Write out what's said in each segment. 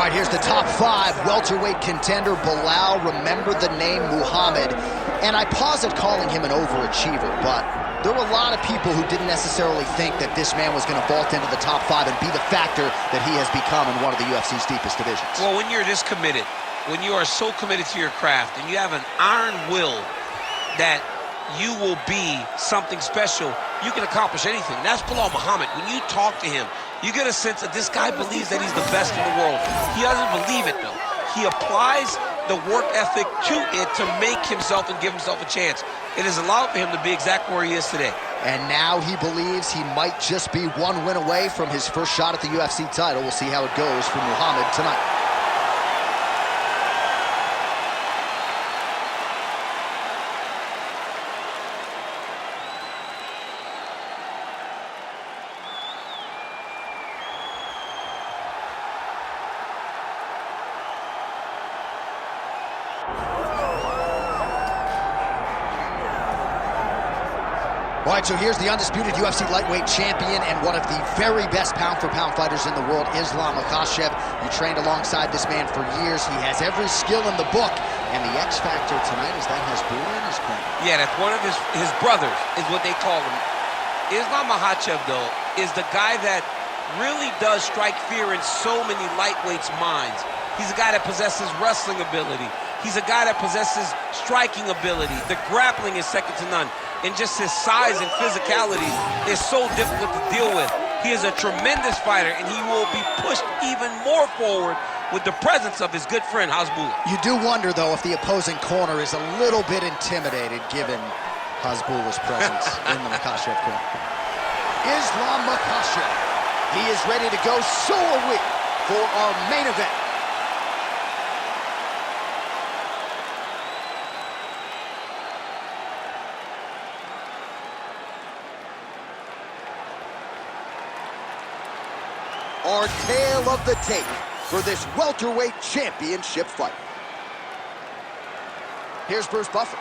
right, here's the top 5 welterweight contender, Belal. Remember the name Muhammad. And I pause at calling him an overachiever, but there were a lot of people who didn't necessarily think that this man was going to vault into the top 5 and be the factor that he has become in one of the UFC's deepest divisions. Well, when you're this committed, when you are so committed to your craft, and you have an iron will that you will be something special, you can accomplish anything. That's Belal Muhammad. When you talk to him, you get a sense that this guy believes that he's the best in the world. He doesn't believe it, though. He applies the work ethic to it to make himself and give himself a chance. It has allowed for him to be exactly where he is today. And now he believes he might just be one win away from his first shot at the UFC title. We'll see how it goes for Muhammad tonight. All right, so here's the undisputed UFC lightweight champion and one of the very best pound-for-pound fighters in the world, Islam Makhachev. You trained alongside this man for years. He has every skill in the book, and the X factor tonight is that Hasbulla in his corner. Yeah, that's one of his brothers, is what they call him. Islam Makhachev, though, is the guy that really does strike fear in so many lightweights' minds. He's a guy that possesses wrestling ability. He's a guy that possesses striking ability. The grappling is second to none. And just his size and physicality is so difficult to deal with. He is a tremendous fighter, and he will be pushed even more forward with the presence of his good friend, Hasbulla. You do wonder, though, if the opposing corner is a little bit intimidated given Hasbulla's presence in the Makhachev corner. Islam Makhachev. He is ready to go. So are we for our main event. Our tale of the tape for this welterweight championship fight. Here's Bruce Buffer.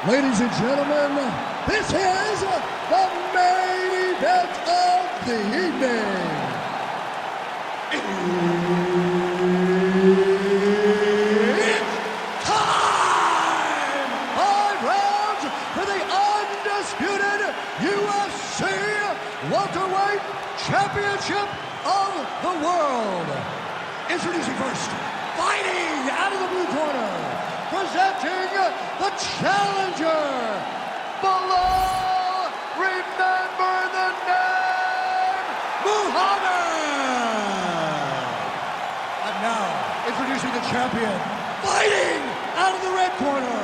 Ladies and gentlemen, this is the main event of the evening. It's time! 5 rounds for the undisputed UFC welterweight championship of the world. Introducing first, fighting out of the blue corner, presenting the challenger, Belal, remember the name, Muhammad. And now, introducing the champion, fighting out of the red corner,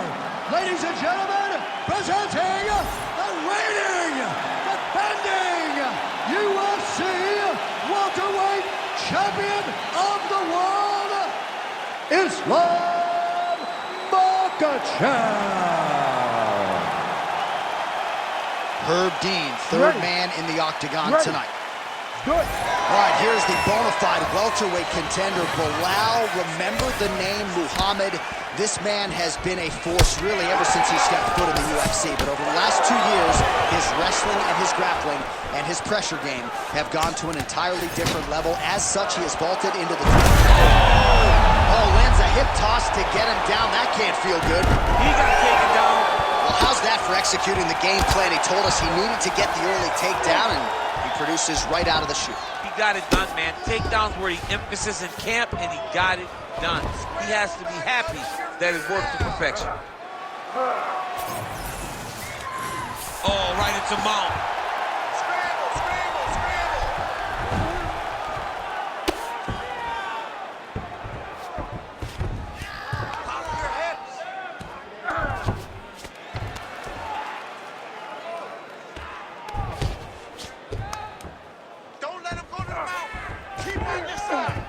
ladies and gentlemen, presenting the reigning, defending UFC welterweight champion of the world, Islam Makhachev. Herb Dean, third man in the octagon tonight. Good. All right, here's the bona fide welterweight contender, Belal. Remember the name Muhammad. This man has been a force really ever since he stepped foot in the UFC. But over the last 2 years, his wrestling and his grappling and his pressure game have gone to an entirely different level. As such, he has vaulted into the... Oh, lands a hip toss to get him down. That can't feel good. He got taken down. Well, how's that for executing the game plan? He told us he needed to get the early takedown, and he produces right out of the chute. He got it done, man. Takedowns were the emphasis in camp, and he got it done. He has to be happy that it worked to perfection. Oh, right into mount. Scramble, scramble, scramble. Power your hips. Don't let him go to the mount. Keep on your side.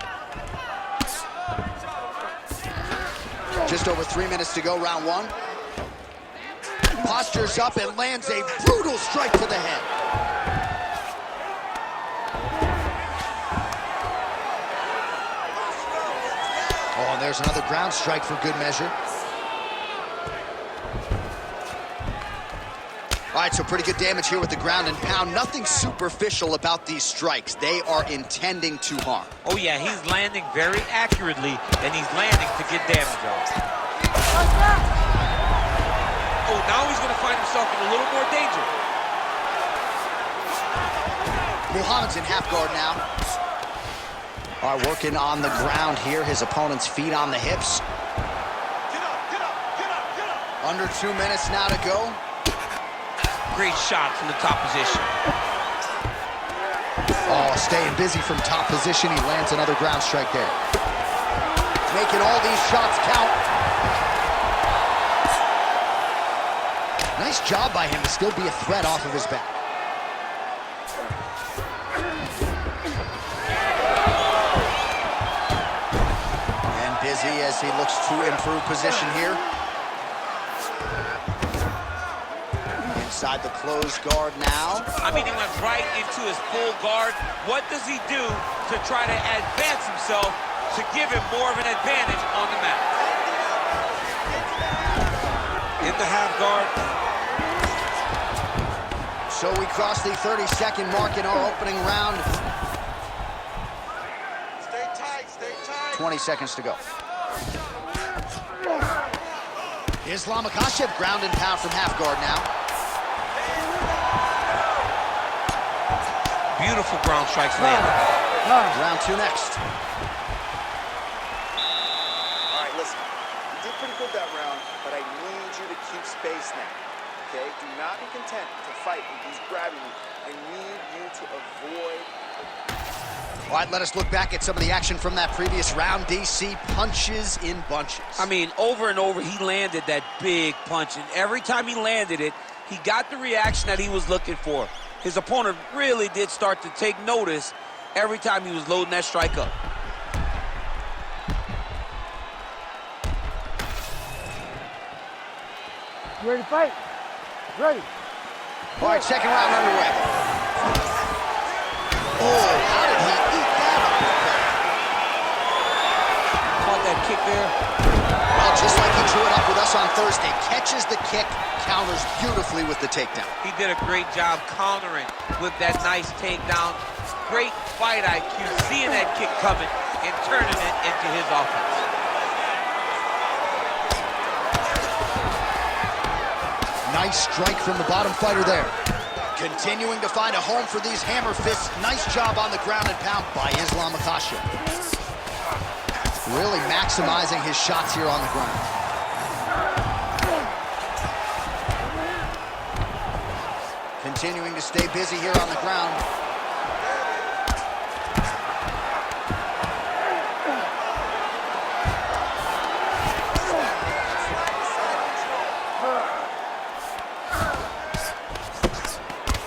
Just over 3 minutes to go, round 1. Postures up and lands a brutal strike to the head. Oh, and there's another ground strike for good measure. All right, so pretty good damage here with the ground and pound. Nothing superficial about these strikes. They are intending to harm. Oh, yeah, he's landing very accurately, and he's landing to get damage on. Oh, now he's going to find himself in a little more danger. Muhammad's in half guard now. All right, working on the ground here. His opponent's feet on the hips. Get up, get up, get up, get up. Under 2 minutes now to go. Great shot from the top position. Oh, staying busy from top position. He lands another ground strike there. Making all these shots count. Nice job by him to still be a threat off of his back. And busy as he looks to improve position here. Inside the closed guard now. I mean, he went right into his full guard. What does he do to try to advance himself to give him more of an advantage on the mat? In the half guard. So we cross the 30-second mark in our opening round. Stay tight, stay tight. 20 seconds to go. Islam Makhachev ground and pound from half guard now. Beautiful ground strikes landed. Round 2 next. All right, listen. You did pretty good that round, but I need you to keep space now. Okay? Do not be content to fight with these grabbing you. I need you to avoid. All right, let us look back at some of the action from that previous round. DC punches in bunches. I mean, over and over, he landed that big punch, and every time he landed it, he got the reaction that he was looking for. His opponent really did start to take notice every time he was loading that strike up. You ready to fight? Ready. All right, second round underway. Oh, how did he eat that up? Caught that kick there. Well, just like he drew it up with us on Thursday, catches the kick, counters beautifully with the takedown. He did a great job countering with that nice takedown. Great fight IQ, seeing that kick coming and turning it into his offense. Nice strike from the bottom fighter there. Continuing to find a home for these hammer fists. Nice job on the ground and pound by Islam Makhachev. Really maximizing his shots here on the ground. Continuing to stay busy here on the ground.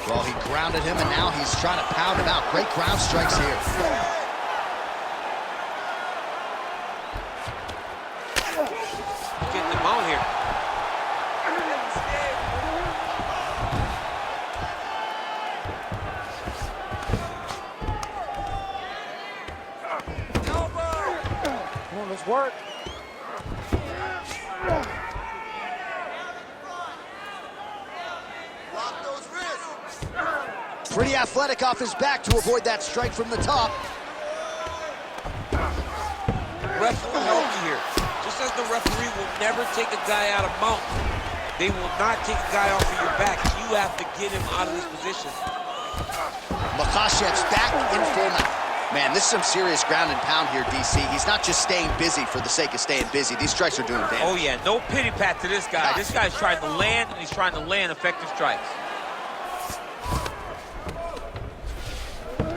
Well, he grounded him, and now he's trying to pound him out. Great ground strikes here. Getting him out here. Come on, let's work. Lock those wrists. Pretty athletic off his back to avoid that strike from the top. Refs will help you here. Just as the referee will never take a guy out of mount, they will not take a guy off of your back. You have to get him out of this position. Makhachev's back in full mount. Man, this is some serious ground and pound here, DC. He's not just staying busy for the sake of staying busy. These strikes are doing damage. Oh, yeah, no pity pat to this guy. This guy's trying to land, and he's trying to land effective strikes.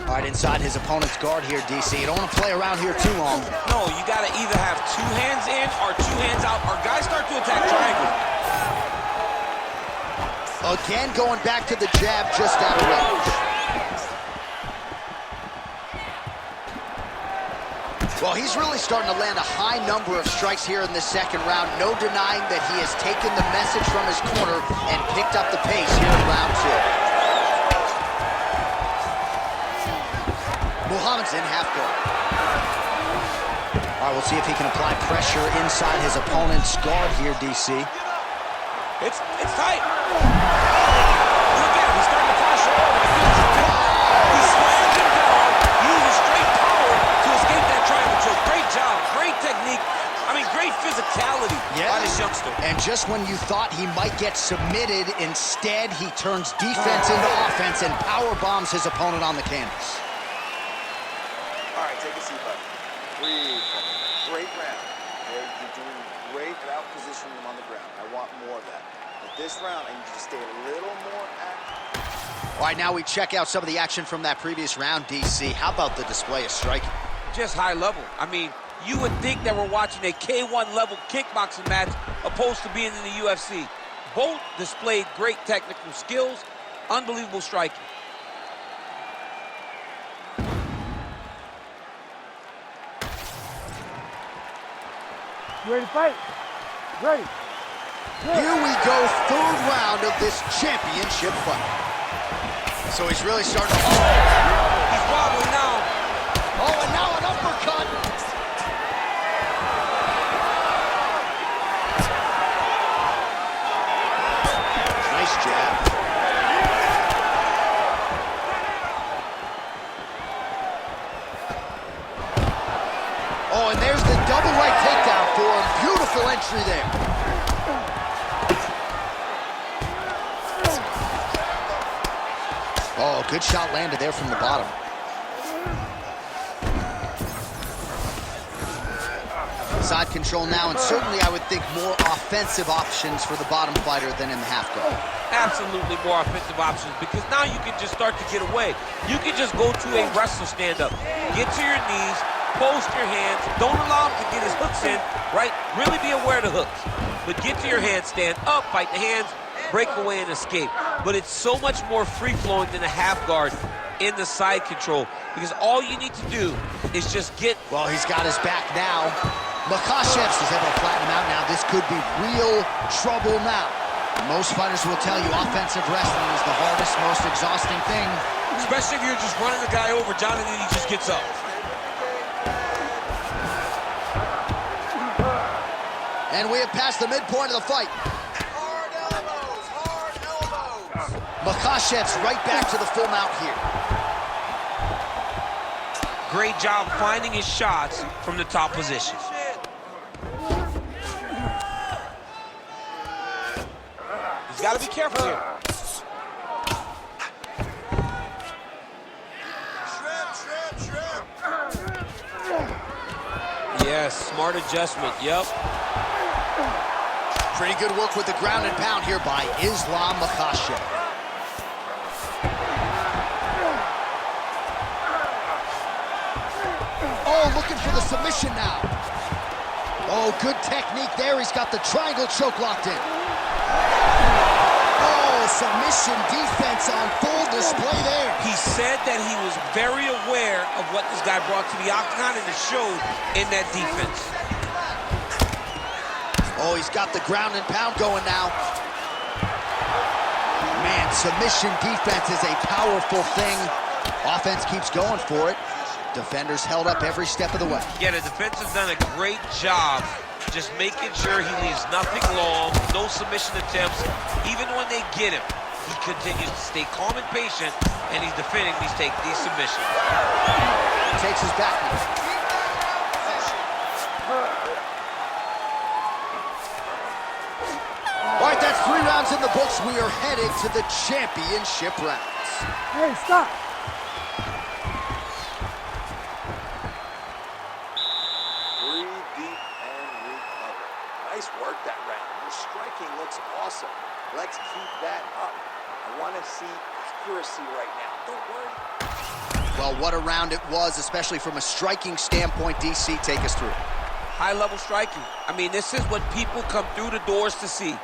All right, inside his opponent's guard here, DC. You don't want to play around here too long. No, you got to either have two hands in or two hands out, or guys start to attack triangle. Again, going back to the jab just out of range. Well, he's really starting to land a high number of strikes here in this second round. No denying that he has taken the message from his corner and picked up the pace here in round 2. Muhammad's in half guard. All right, we'll see if he can apply pressure inside his opponent's guard here, DC. It's tight. pressure. He slams him down, uses straight power to escape that triangle choke. Great job, great technique. I mean, great physicality by this youngster. And just when you thought he might get submitted, instead he turns defense into offense and power bombs his opponent on the canvas. All right, take a seat, bud. Breathe. Great round. Okay, you're doing great at out-positioning him on the ground. I want more of that. But this round, I need you to stay a little more active. All right, now we check out some of the action from that previous round, DC. How about the display of striking? Just high level. I mean, you would think that we're watching a K1 level kickboxing match opposed to being in the UFC. Both displayed great technical skills, unbelievable striking. You ready to fight? Ready. Here we go, third round of this championship fight. So he's really starting to... He's wobbling now. Oh, and now an uppercut. Nice jab. Oh, and there's the double right takedown for him. Beautiful entry there. Oh, good shot landed there from the bottom. Side control now, and certainly I would think more offensive options for the bottom fighter than in the half guard. Absolutely more offensive options, because now you can just start to get away. You can just go to a wrestler stand-up. Get to your knees, post your hands, don't allow him to get his hooks in, right? Really be aware of the hooks. But get to your hands, stand up, fight the hands, break away and escape. But it's so much more free-flowing than a half guard in the side control, because all you need to do is just get... Well, he's got his back now. Makhachev is able to flatten him out now. This could be real trouble now. Most fighters will tell you offensive wrestling is the hardest, most exhausting thing. Especially if you're just running the guy over, Jonathan, he just gets up. And we have passed the midpoint of the fight. Hard elbows, hard elbows. Makhachev's right back to the full mount here. Great job finding his shots from the top position. He's got to be careful here. Shrimp. Yes, smart adjustment, yep. Pretty good work with the ground and pound here by Islam Makhachev. Oh, looking for the submission now. Oh, good technique there. He's got the triangle choke locked in. Oh, submission defense on full display there. He said that he was very aware of what this guy brought to the octagon, and it showed in that defense. Oh, he's got the ground and pound going now. Man, submission defense is a powerful thing. Offense keeps going for it. Defenders held up every step of the way. Yeah, the defense has done a great job just making sure he leaves nothing long, no submission attempts. Even when they get him, he continues to stay calm and patient, and he's defending these submissions. Takes his back knee. All right, that's 3 rounds in the books. We are headed to the championship rounds. Hey, stop. Breathe deep and recover. Nice work that round. Your striking looks awesome. Let's keep that up. I want to see accuracy right now. Don't worry. Well, what a round it was, especially from a striking standpoint. DC, take us through. High-level striking. I mean, this is what people come through the doors to see.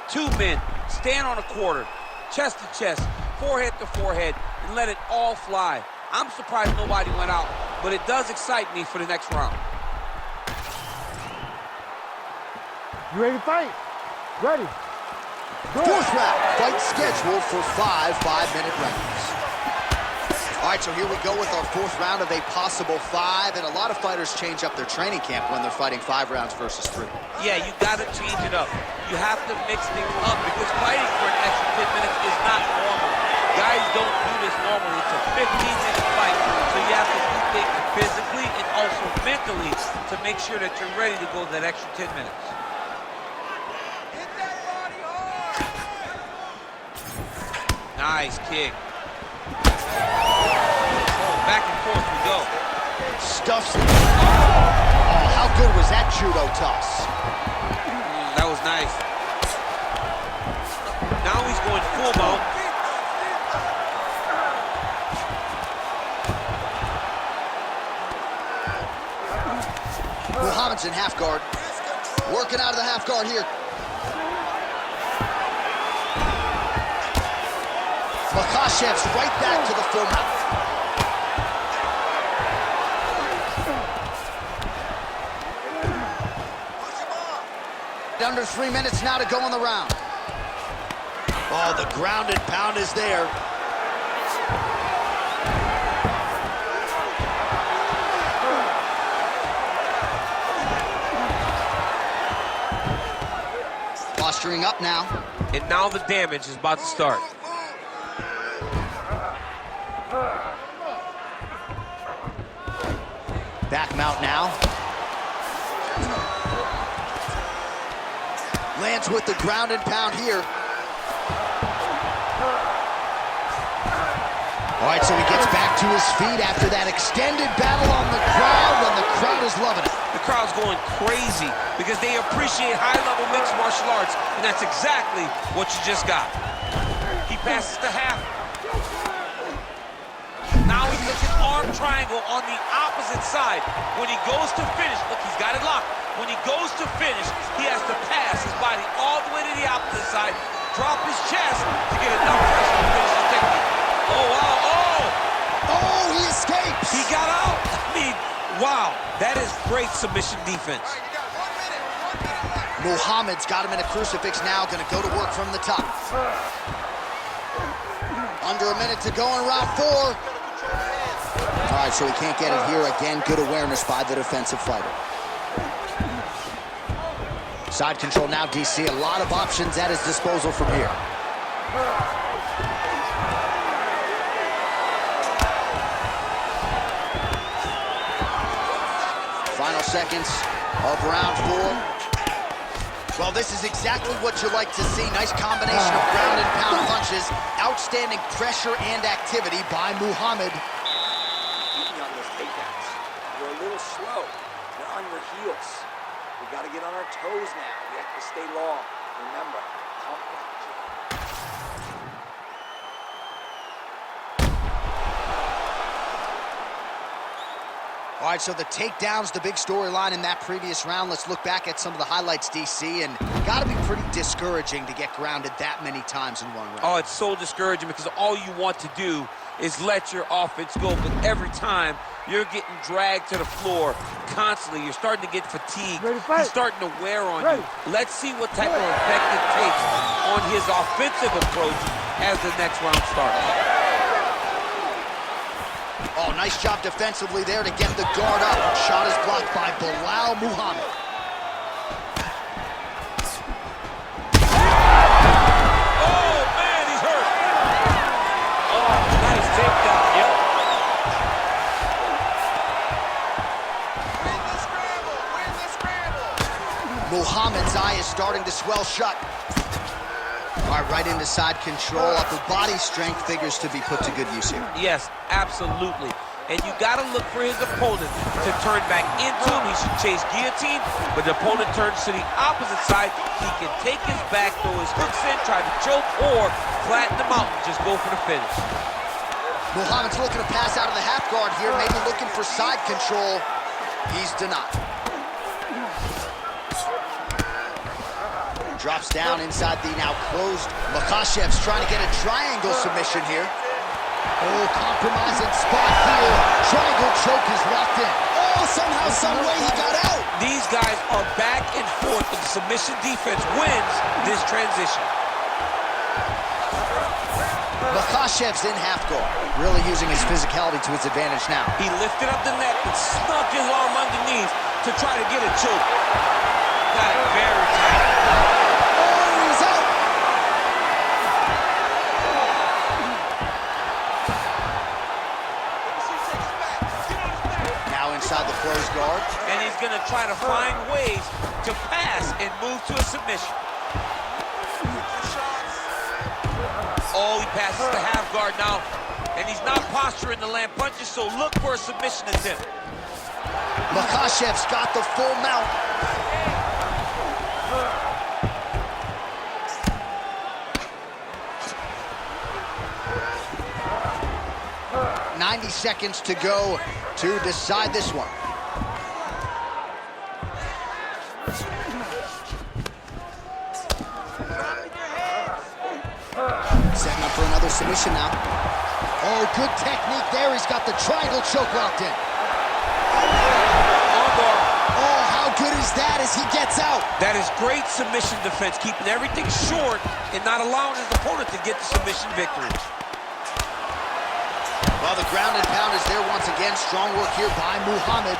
2 men, stand on a quarter, chest to chest, forehead to forehead, and let it all fly. I'm surprised nobody went out, but it does excite me for the next round. You ready to fight? Ready. Fourth round, fight scheduled for 5 5-minute rounds. All right, so here we go with our 4th round of a possible 5, and a lot of fighters change up their training camp when they're fighting 5 rounds versus 3. Yeah, you got to change it up. You have to mix things up, because fighting for an extra 10 minutes is not normal. Guys don't do this normally. It's a 15-minute fight, so you have to do things physically and also mentally to make sure that you're ready to go that extra 10 minutes. Hit that body hard. Nice kick. Back and forth we go. Stuffs. Oh, how good was that judo toss? That was nice. Now he's going full mount. Muhammad's in half guard. Working out of the half guard here. Makhachev's right back to the full mount. Under 3 minutes now to go in the round. Oh, the ground and pound is there. Posturing up now. And now the damage is about to start. Back mount now. Lands with the ground and pound here. All right, so he gets back to his feet after that extended battle on the ground, and the crowd is loving it. The crowd's going crazy because they appreciate high-level mixed martial arts, and that's exactly what you just got. He passes the half. Now he's looking arm triangle on the opposite side. When he goes to finish, look, he's got it locked. When he goes to finish, he has to pass his body all the way to the opposite side, drop his chest to get enough pressure to finish the technique. Oh, wow, oh! Oh, he escapes! He got out! I mean, wow, that is great submission defense. All right, you got 1 minute left. Muhammad's got him in a crucifix now, gonna go to work from the top. Under a minute to go in round 4. All right, so he can't get it here. Again, good awareness by the defensive fighter. Side control now, DC. A lot of options at his disposal from here. Final seconds of round 4. Well, this is exactly what you like to see. Nice combination of ground and pound punches. Outstanding pressure and activity by Muhammad. On those takedowns. You're a little slow. You're on your heels. We got to get on our toes now. We have to stay long. Remember, pump that. All right, so the takedowns, the big storyline in that previous round. Let's look back at some of the highlights, DC, and got to be pretty discouraging to get grounded that many times in one round. Oh, it's so discouraging because all you want to do is let your offense go, but every time you're getting dragged to the floor constantly. You're starting to get fatigued. He's starting to wear on you. Let's see what type of effect it takes on his offensive approach as the next round starts. Oh, nice job defensively there to get the guard up. Shot is blocked by Belal Muhammad. Oh, man, he's hurt. Oh, nice takedown. Yep. Win the scramble. Win the scramble. Muhammad's eye is starting to swell shut. All right, right into side control. Upper body strength figures to be put to good use here. Yes, absolutely. And you got to look for his opponent to turn back into him. He should chase guillotine, but the opponent turns to the opposite side. He can take his back, throw his hooks in, try to choke, or flatten him out and just go for the finish. Muhammad's looking to pass out of the half guard here, maybe looking for side control. He's denied. Drops down inside the now closed. Makhachev's trying to get a triangle submission here. Oh, compromising spot here. Triangle choke is locked in. Oh, somehow, some way he got out. These guys are back and forth, but the submission defense wins this transition. Makhachev's in half guard, really using his physicality to his advantage now. He lifted up the neck and snuck his arm underneath to try to get a choke. Got it very tight. Oh, he's out. he's gonna try to find ways to pass and move to a submission. Oh, he passes the half guard now, and he's not posturing to land punches, so look for a submission attempt. Makhachev's got the full mount. Seconds to go to decide this one. Setting up for another submission now. Oh, good technique there. He's got the triangle choke locked in. Oh, how good is that as he gets out? That is great submission defense, keeping everything short and not allowing his opponent to get the submission victory. Well, the ground and pound is there once again. Strong work here by Muhammad.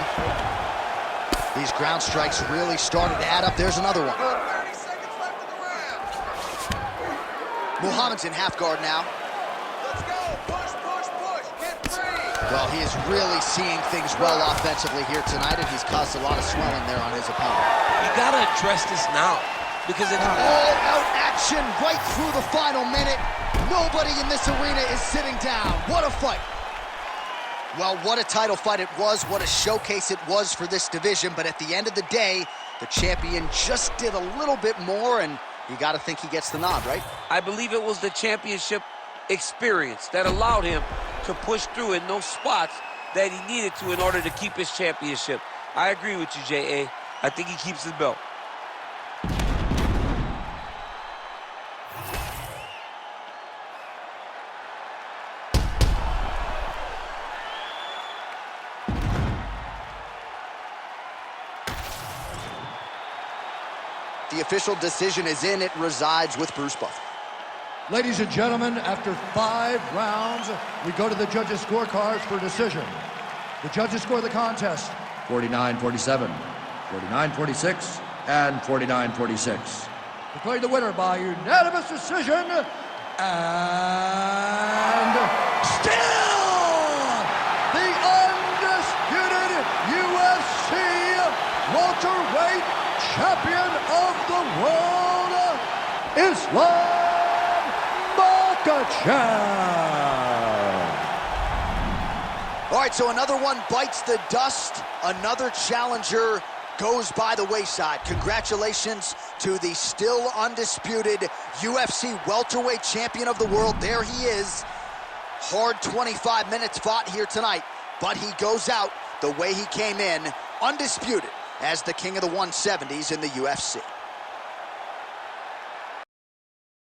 These ground strikes really started to add up. There's another one. 30 seconds left in the round. Muhammad's in half guard now. Let's go. Push, push, push. Get free. Well, he is really seeing things well offensively here tonight, and he's caused a lot of swelling there on his opponent. You gotta address this now, because it's all-out action right through the final minute. Nobody in this arena is sitting down. What a fight. Well, what a title fight it was. What a showcase it was for this division. But at the end of the day, the champion just did a little bit more, and you got to think he gets the nod, right? I believe it was the championship experience that allowed him to push through in those spots that he needed to in order to keep his championship. I agree with you, J.A. I think he keeps his belt. The official decision is in. It resides with Bruce Buffer. Ladies and gentlemen, after 5 rounds, we go to the judges' scorecards for decision. The judges score the contest 49-47, 49-46, and 49-46. Declaring the winner by unanimous decision, and still the undisputed UFC welterweight champion of the world, Islam Makhachev. All right, so another one bites the dust. Another challenger goes by the wayside. Congratulations to the still undisputed UFC welterweight champion of the world. There he is. Hard 25 minutes fought here tonight, but he goes out the way he came in, undisputed as the king of the 170s in the UFC.